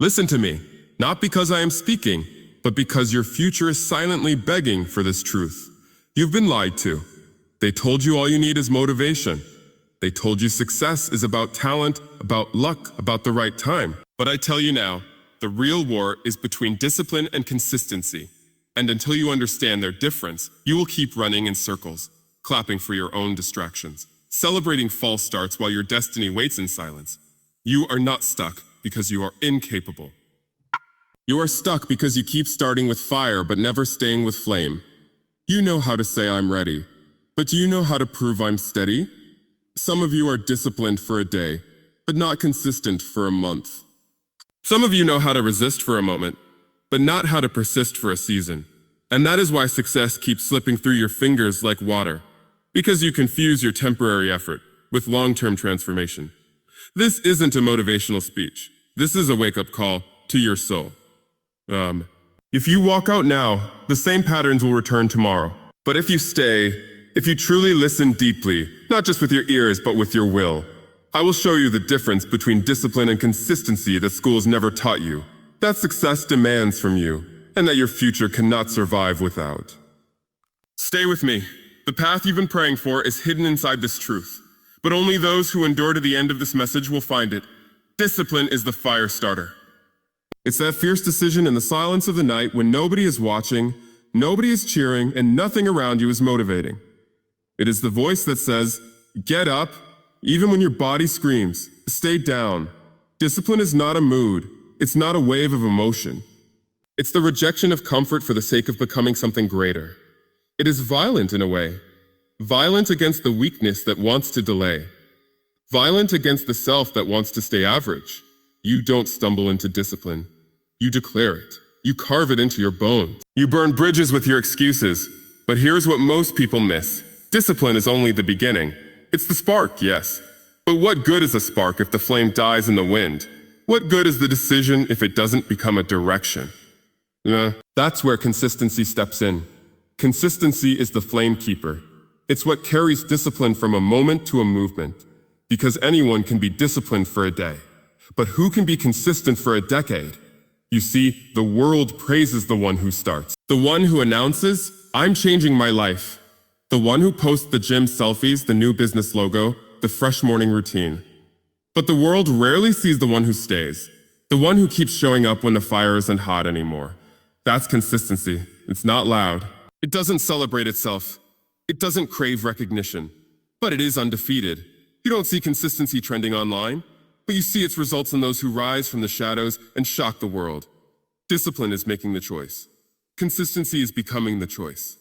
Listen to me, not because I am speaking, but because your future is silently begging for this truth. You've been lied to. They told you all you need is motivation. They told you success is about talent, about luck, about the right time. But I tell you now, the real war is between discipline and consistency. And until you understand their difference, you will keep running in circles, clapping for your own distractions, celebrating false starts while your destiny waits in silence. You are not stuck because you are incapable. You are stuck because you keep starting with fire but never staying with flame. You know how to say I'm ready, but do you know how to prove I'm steady? Some of you are disciplined for a day, but not consistent for a month. Some of you know how to resist for a moment, but not how to persist for a season. And that is why success keeps slipping through your fingers like water, because you confuse your temporary effort with long-term transformation. This isn't a motivational speech. This is a wake-up call to your soul. If you walk out now, the same patterns will return tomorrow. But if you stay, if you truly listen deeply, not just with your ears, but with your will, I will show you the difference between discipline and consistency that schools never taught you, that success demands from you, and that your future cannot survive without. Stay with me. The path you've been praying for is hidden inside this truth, but only those who endure to the end of this message will find it. Discipline is the fire starter. It's that fierce decision in the silence of the night when nobody is watching, nobody is cheering, and nothing around you is motivating. It is the voice that says, get up, even when your body screams, stay down. Discipline is not a mood. It's not a wave of emotion. It's the rejection of comfort for the sake of becoming something greater. It is violent in a way. Violent against the weakness that wants to delay. Violent against the self that wants to stay average. You don't stumble into discipline. You declare it. You carve it into your bones. You burn bridges with your excuses. But here's what most people miss. Discipline is only the beginning. It's the spark, yes. But what good is a spark if the flame dies in the wind? What good is the decision if it doesn't become a direction? That's where consistency steps in. Consistency is the flame keeper. It's what carries discipline from a moment to a movement. Because anyone can be disciplined for a day. But who can be consistent for a decade? You see, the world praises the one who starts. The one who announces, I'm changing my life. The one who posts the gym selfies, the new business logo, the fresh morning routine. But the world rarely sees the one who stays. The one who keeps showing up when the fire isn't hot anymore. That's consistency. It's not loud. It doesn't celebrate itself. It doesn't crave recognition. But it is undefeated. You don't see consistency trending online, but you see its results in those who rise from the shadows and shock the world. Discipline is making the choice. Consistency is becoming the choice.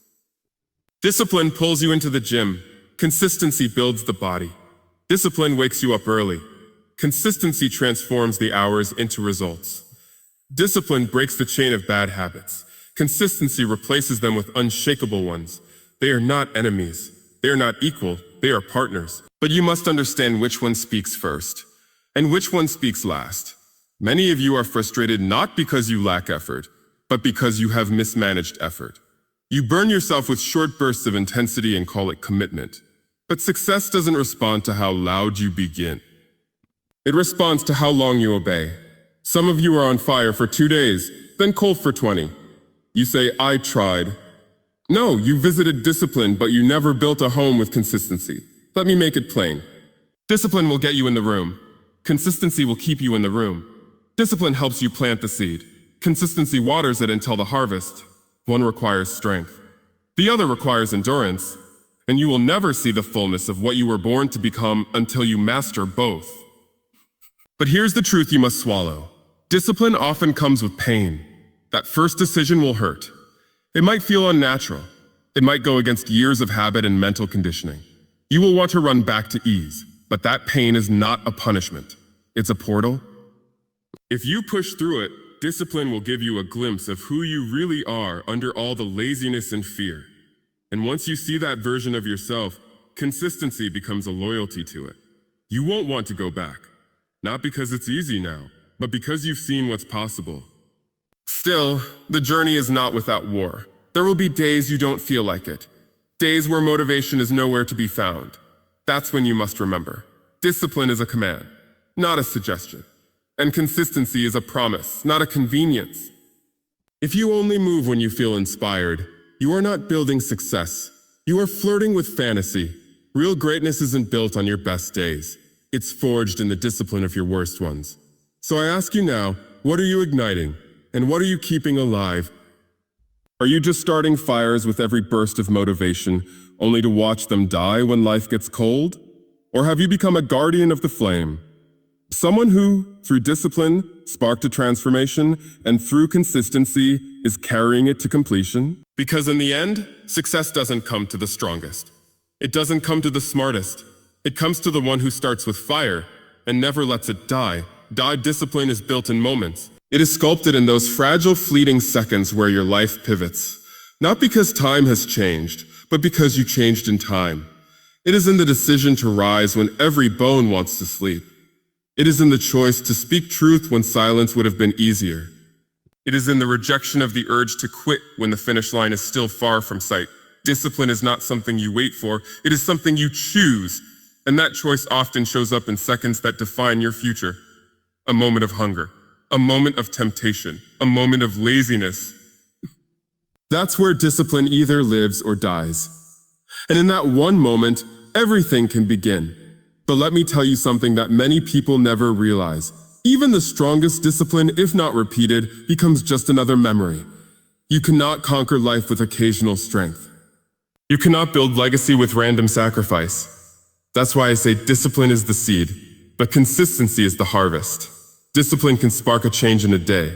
Discipline pulls you into the gym. Consistency builds the body. Discipline wakes you up early. Consistency transforms the hours into results. Discipline breaks the chain of bad habits. Consistency replaces them with unshakable ones. They are not enemies. They are not equal. They are partners. But you must understand which one speaks first and which one speaks last. Many of you are frustrated not because you lack effort, but because you have mismanaged effort. You burn yourself with short bursts of intensity and call it commitment. But success doesn't respond to how loud you begin. It responds to how long you obey. Some of you are on fire for 2 days, then cold for 20. You say, I tried. No, you visited discipline, but you never built a home with consistency. Let me make it plain. Discipline will get you in the room. Consistency will keep you in the room. Discipline helps you plant the seed. Consistency waters it until the harvest. One requires strength. The other requires endurance. And you will never see the fullness of what you were born to become until you master both. But here's the truth you must swallow. Discipline often comes with pain. That first decision will hurt. It might feel unnatural. It might go against years of habit and mental conditioning. You will want to run back to ease, but that pain is not a punishment. It's a portal. If you push through it, discipline will give you a glimpse of who you really are under all the laziness and fear. And once you see that version of yourself, consistency becomes a loyalty to it. You won't want to go back. Not because it's easy now, but because you've seen what's possible. Still, the journey is not without war. There will be days you don't feel like it. Days where motivation is nowhere to be found. That's when you must remember. Discipline is a command, not a suggestion. And consistency is a promise, not a convenience. If you only move when you feel inspired, you are not building success. You are flirting with fantasy. Real greatness isn't built on your best days. It's forged in the discipline of your worst ones. So I ask you now, what are you igniting? And what are you keeping alive? Are you just starting fires with every burst of motivation, only to watch them die when life gets cold? Or have you become a guardian of the flame? Someone who, through discipline, sparked a transformation, and through consistency, is carrying it to completion? Because in the end, success doesn't come to the strongest. It doesn't come to the smartest. It comes to the one who starts with fire and never lets it die. Discipline is built in moments. It is sculpted in those fragile, fleeting seconds where your life pivots. Not because time has changed, but because you changed in time. It is in the decision to rise when every bone wants to sleep. It is in the choice to speak truth when silence would have been easier. It is in the rejection of the urge to quit when the finish line is still far from sight. Discipline is not something you wait for, it is something you choose. And that choice often shows up in seconds that define your future. A moment of hunger, a moment of temptation, a moment of laziness. That's where discipline either lives or dies. And in that one moment, everything can begin. But let me tell you something that many people never realize. Even the strongest discipline, if not repeated, becomes just another memory. You cannot conquer life with occasional strength. You cannot build legacy with random sacrifice. That's why I say discipline is the seed, but consistency is the harvest. Discipline can spark a change in a day,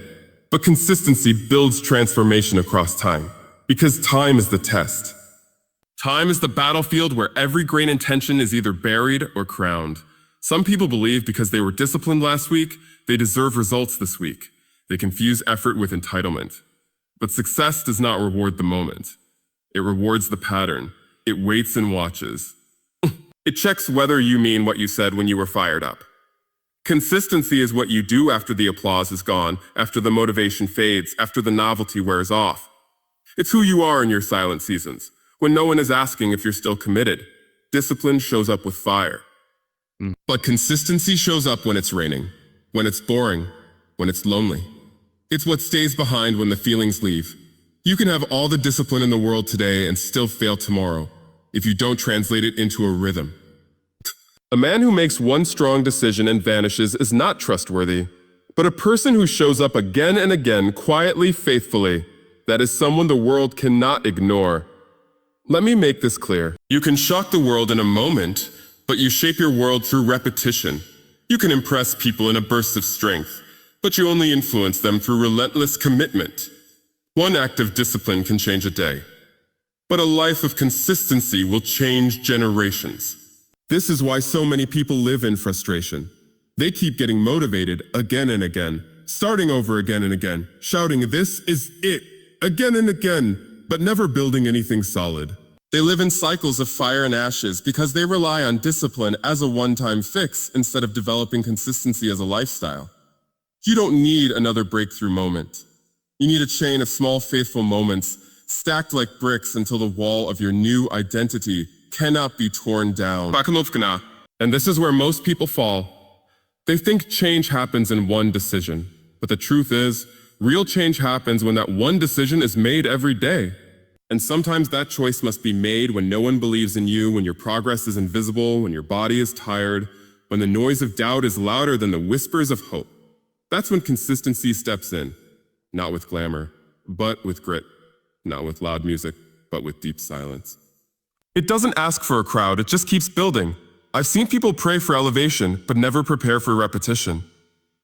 but consistency builds transformation across time, because time is the test. Time is the battlefield where every great intention is either buried or crowned. Some people believe because they were disciplined last week, they deserve results this week. They confuse effort with entitlement. But success does not reward the moment. It rewards the pattern. It waits and watches. It checks whether you mean what you said when you were fired up. Consistency is what you do after the applause is gone, after the motivation fades, after the novelty wears off. It's who you are in your silent seasons, when no one is asking if you're still committed. Discipline shows up with fire. But consistency shows up when it's raining, when it's boring, when it's lonely. It's what stays behind when the feelings leave. You can have all the discipline in the world today and still fail tomorrow, if you don't translate it into a rhythm. A man who makes one strong decision and vanishes is not trustworthy, but a person who shows up again and again, quietly, faithfully, that is someone the world cannot ignore. Let me make this clear. You can shock the world in a moment, but you shape your world through repetition. You can impress people in a burst of strength, but you only influence them through relentless commitment. One act of discipline can change a day, but a life of consistency will change generations. This is why so many people live in frustration. They keep getting motivated again and again, starting over again and again, shouting, "This is it," again and again, but never building anything solid. They live in cycles of fire and ashes because they rely on discipline as a one-time fix instead of developing consistency as a lifestyle. You don't need another breakthrough moment. You need a chain of small, faithful moments stacked like bricks until the wall of your new identity cannot be torn down. And this is where most people fall. They think change happens in one decision, but the truth is, real change happens when that one decision is made every day. And sometimes that choice must be made when no one believes in you, when your progress is invisible, when your body is tired, when the noise of doubt is louder than the whispers of hope. That's when consistency steps in. Not with glamour, but with grit. Not with loud music, but with deep silence. It doesn't ask for a crowd, it just keeps building. I've seen people pray for elevation, but never prepare for repetition.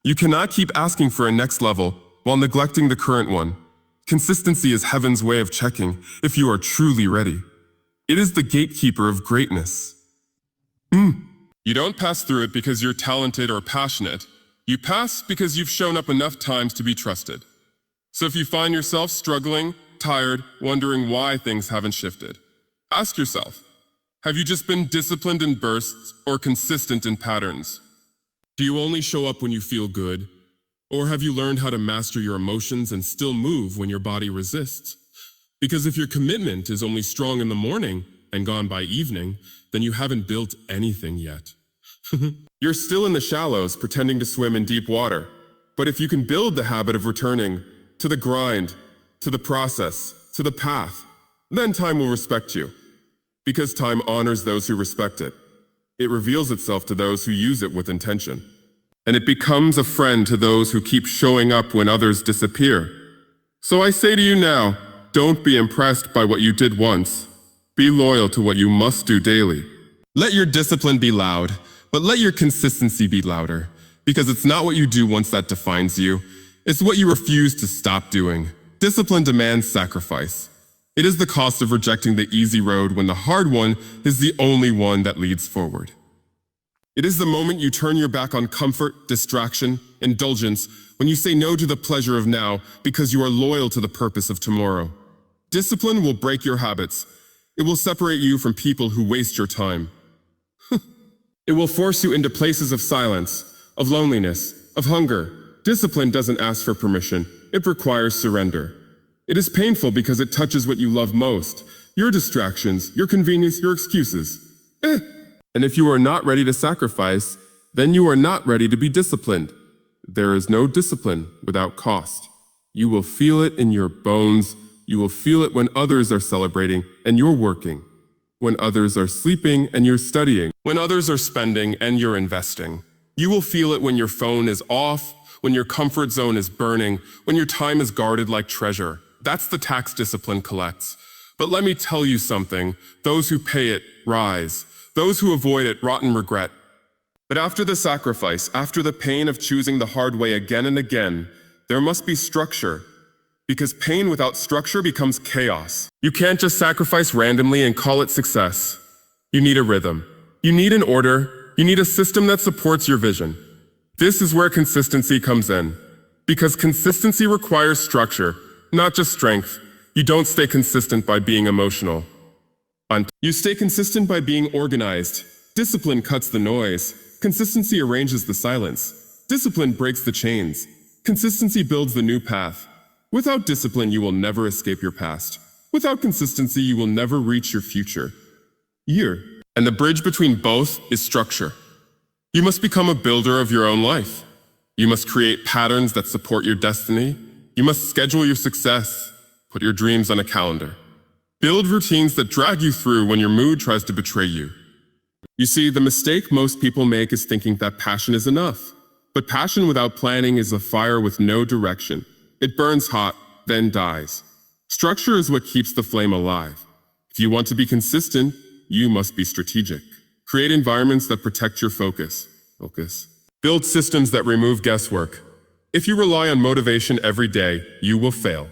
You cannot keep asking for a next level while neglecting the current one. Consistency is heaven's way of checking if you are truly ready. It is the gatekeeper of greatness. You don't pass through it because you're talented or passionate. You pass because you've shown up enough times to be trusted. So if you find yourself struggling, tired, wondering why things haven't shifted, ask yourself, have you just been disciplined in bursts or consistent in patterns? Do you only show up when you feel good? Or have you learned how to master your emotions and still move when your body resists? Because if your commitment is only strong in the morning and gone by evening, then you haven't built anything yet. You're still in the shallows, pretending to swim in deep water. But if you can build the habit of returning to the grind, to the process, to the path, then time will respect you. Because time honors those who respect it. It reveals itself to those who use it with intention. And it becomes a friend to those who keep showing up when others disappear. So I say to you now, don't be impressed by what you did once. Be loyal to what you must do daily. Let your discipline be loud, but let your consistency be louder. Because it's not what you do once that defines you. It's what you refuse to stop doing. Discipline demands sacrifice. It is the cost of rejecting the easy road when the hard one is the only one that leads forward. It is the moment you turn your back on comfort, distraction, indulgence, when you say no to the pleasure of now because you are loyal to the purpose of tomorrow. Discipline will break your habits. It will separate you from people who waste your time. It will force you into places of silence, of loneliness, of hunger. Discipline doesn't ask for permission. It requires surrender. It is painful because it touches what you love most, your distractions, your convenience, your excuses. And if you are not ready to sacrifice, then you are not ready to be disciplined. There is no discipline without cost. You will feel it in your bones. You will feel it when others are celebrating and you're working. When others are sleeping and you're studying. When others are spending and you're investing. You will feel it when your phone is off, when your comfort zone is burning, when your time is guarded like treasure. That's the tax discipline collects. But let me tell you something. Those who pay it rise. Those who avoid it rot in regret. But after the sacrifice, after the pain of choosing the hard way again and again, there must be structure. Because pain without structure becomes chaos. You can't just sacrifice randomly and call it success. You need a rhythm. You need an order. You need a system that supports your vision. This is where consistency comes in. Because consistency requires structure, not just strength. You don't stay consistent by being emotional. You stay consistent by being organized. Discipline cuts the noise. Consistency arranges the silence. Discipline breaks the chains. Consistency builds the new path. Without discipline, you will never escape your past. Without consistency, you will never reach your future. And the bridge between both is structure. You must become a builder of your own life. You must create patterns that support your destiny. You must schedule your success. Put your dreams on a calendar. Build routines that drag you through when your mood tries to betray you. You see, the mistake most people make is thinking that passion is enough. But passion without planning is a fire with no direction. It burns hot, then dies. Structure is what keeps the flame alive. If you want to be consistent, you must be strategic. Create environments that protect your focus. Build systems that remove guesswork. If you rely on motivation every day, you will fail.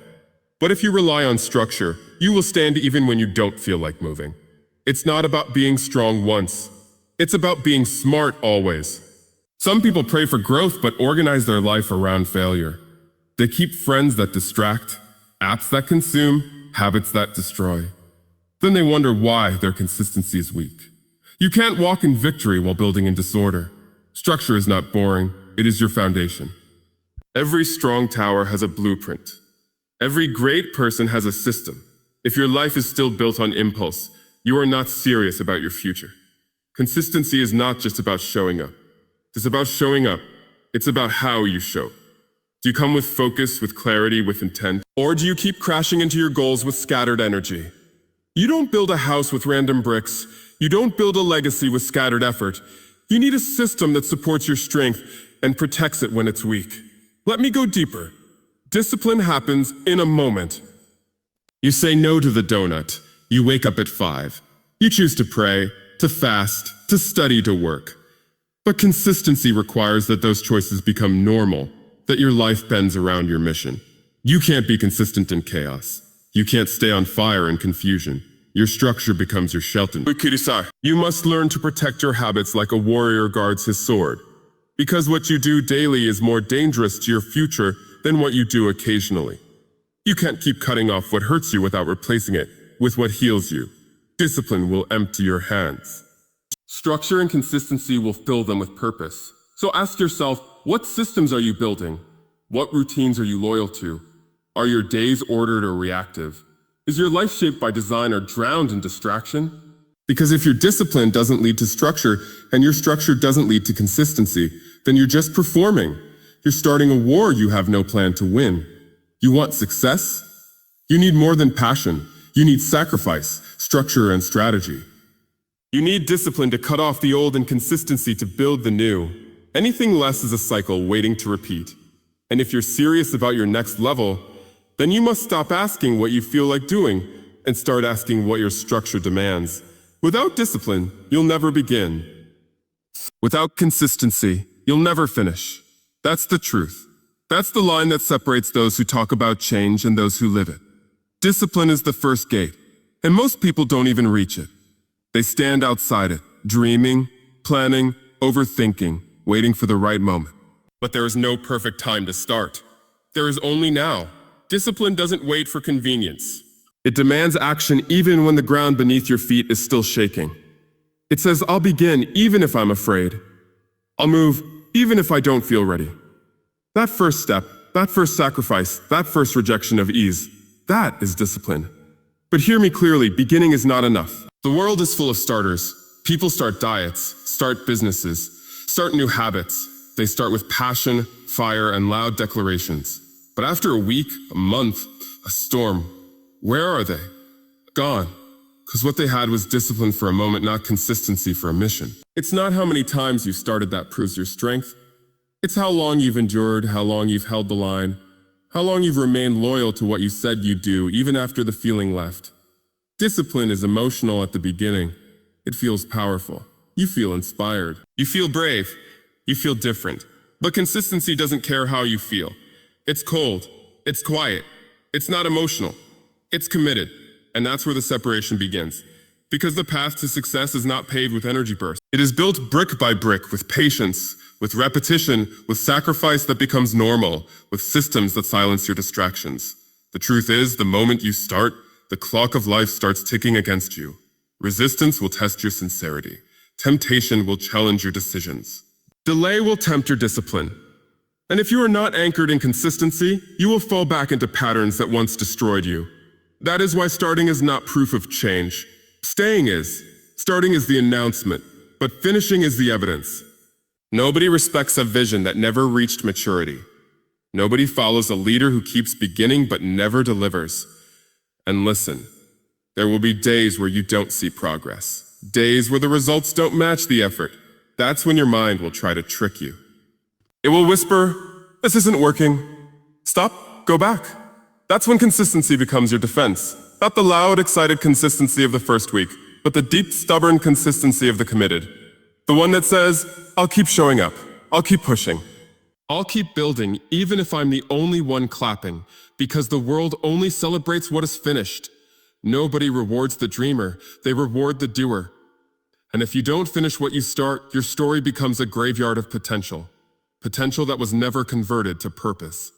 But if you rely on structure, you will stand even when you don't feel like moving. It's not about being strong once. It's about being smart always. Some people pray for growth but organize their life around failure. They keep friends that distract, apps that consume, habits that destroy. Then they wonder why their consistency is weak. You can't walk in victory while building in disorder. Structure is not boring, it is your foundation. Every strong tower has a blueprint. Every great person has a system. If your life is still built on impulse, you are not serious about your future. Consistency is not just about showing up. It's about showing up. It's about how you show. Do you come with focus, with clarity, with intent? Or do you keep crashing into your goals with scattered energy? You don't build a house with random bricks. You don't build a legacy with scattered effort. You need a system that supports your strength and protects it when it's weak. Let me go deeper. Discipline happens in a moment. You say no to the donut. You wake up at 5. You choose to pray, to fast, to study, to work. But consistency requires that those choices become normal, that your life bends around your mission. You can't be consistent in chaos. You can't stay on fire in confusion. Your structure becomes your shelter. You must learn to protect your habits like a warrior guards his sword. Because what you do daily is more dangerous to your future than what you do occasionally. You can't keep cutting off what hurts you without replacing it with what heals you. Discipline will empty your hands. Structure and consistency will fill them with purpose. So ask yourself, what systems are you building? What routines are you loyal to? Are your days ordered or reactive? Is your life shaped by design or drowned in distraction? Because if your discipline doesn't lead to structure, and your structure doesn't lead to consistency, then you're just performing. You're starting a war you have no plan to win. You want success? You need more than passion. You need sacrifice, structure, and strategy. You need discipline to cut off the old and consistency to build the new. Anything less is a cycle waiting to repeat. And if you're serious about your next level, then you must stop asking what you feel like doing and start asking what your structure demands. Without discipline, you'll never begin. Without consistency, you'll never finish. That's the truth. That's the line that separates those who talk about change and those who live it. Discipline is the first gate, and most people don't even reach it. They stand outside it, dreaming, planning, overthinking, waiting for the right moment. But there is no perfect time to start. There is only now. Discipline doesn't wait for convenience. It demands action even when the ground beneath your feet is still shaking. It says, I'll begin even if I'm afraid. I'll move even if I don't feel ready. That first step, that first sacrifice, that first rejection of ease, that is discipline. But hear me clearly, beginning is not enough. The world is full of starters. People start diets, start businesses, start new habits. They start with passion, fire, and loud declarations. But after a week, a month, a storm, where are they? Gone. Because what they had was discipline for a moment, not consistency for a mission. It's not how many times you started that proves your strength. It's how long you've endured, how long you've held the line, how long you've remained loyal to what you said you'd do, even after the feeling left. Discipline is emotional at the beginning. It feels powerful. You feel inspired. You feel brave. You feel different. But consistency doesn't care how you feel. It's cold. It's quiet. It's not emotional. It's committed. And that's where the separation begins. Because the path to success is not paved with energy bursts. It is built brick by brick with patience, with repetition, with sacrifice that becomes normal, with systems that silence your distractions. The truth is, the moment you start, the clock of life starts ticking against you. Resistance will test your sincerity. Temptation will challenge your decisions. Delay will tempt your discipline. And if you are not anchored in consistency, you will fall back into patterns that once destroyed you. That is why starting is not proof of change. Staying is. Starting is the announcement, but finishing is the evidence. Nobody respects a vision that never reached maturity. Nobody follows a leader who keeps beginning but never delivers. And listen, there will be days where you don't see progress. Days where the results don't match the effort. That's when your mind will try to trick you. It will whisper, this isn't working. Stop, go back. That's when consistency becomes your defense. Not the loud, excited consistency of the first week, but the deep, stubborn consistency of the committed. The one that says, I'll keep showing up. I'll keep pushing. I'll keep building even if I'm the only one clapping, because the world only celebrates what is finished. Nobody rewards the dreamer, they reward the doer. And if you don't finish what you start, your story becomes a graveyard of potential. Potential that was never converted to purpose.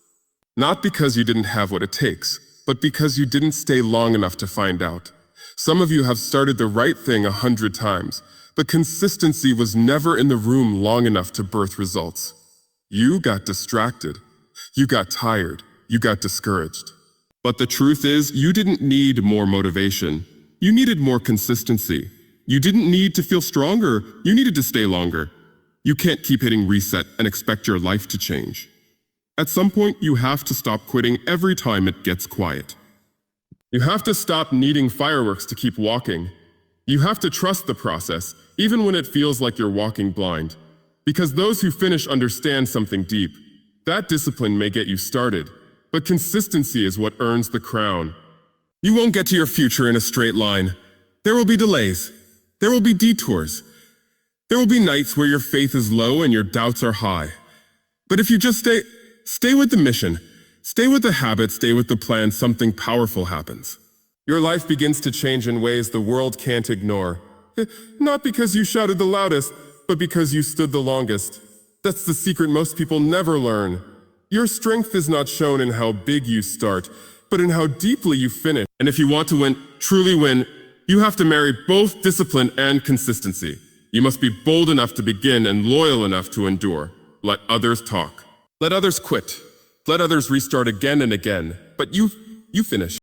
Not because you didn't have what it takes, but because you didn't stay long enough to find out. Some of you have started the right thing 100 times, but consistency was never in the room long enough to birth results. You got distracted. You got tired. You got discouraged. But the truth is, you didn't need more motivation. You needed more consistency. You didn't need to feel stronger. You needed to stay longer. You can't keep hitting reset and expect your life to change. At some point, you have to stop quitting every time it gets quiet. You have to stop needing fireworks to keep walking. You have to trust the process, even when it feels like you're walking blind. Because those who finish understand something deep. That discipline may get you started, but consistency is what earns the crown. You won't get to your future in a straight line. There will be delays. There will be detours. There will be nights where your faith is low and your doubts are high. But if you just stay with the mission, stay with the habit, stay with the plan, something powerful happens. Your life begins to change in ways the world can't ignore. Not because you shouted the loudest, but because you stood the longest. That's the secret most people never learn. Your strength is not shown in how big you start, but in how deeply you finish. And if you want to win, truly win, you have to marry both discipline and consistency. You must be bold enough to begin and loyal enough to endure. Let others talk. Let others quit. Let others restart again and again. But you finish.